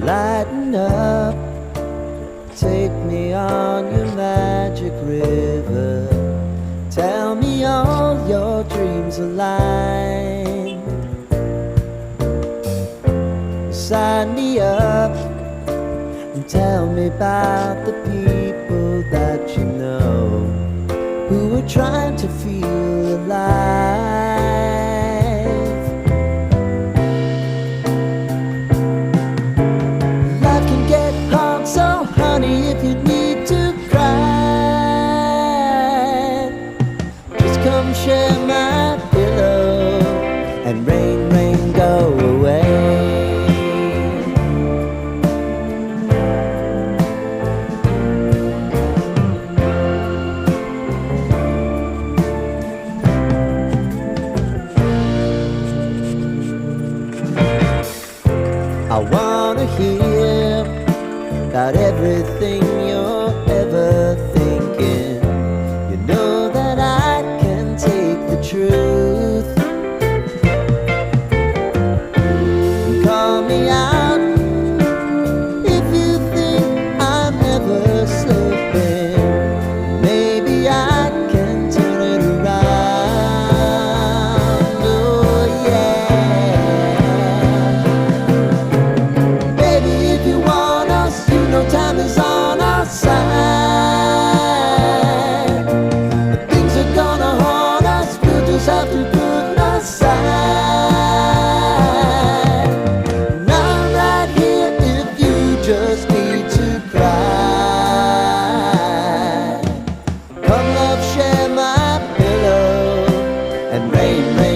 Lighten up, take me on your magic river. Tell me all your dreams align. Sign me up and tell me about the people that you know who are trying to feel alive. Life can get hard, so honey, if you need to cry, just come share my pillow and rain, rain, go away. I wanna hear about everything you're ever thinking. You know that I can take the truth. Call me out if you think I'm ever slipping. Maybe I can turn it around. Oh yeah. Baby, if you want us, you know time is on our side. Things are gonna haunt us, we'll just have to put aside. And I'm right here if you just need to cry. Come love, share my pillow and rain, rain.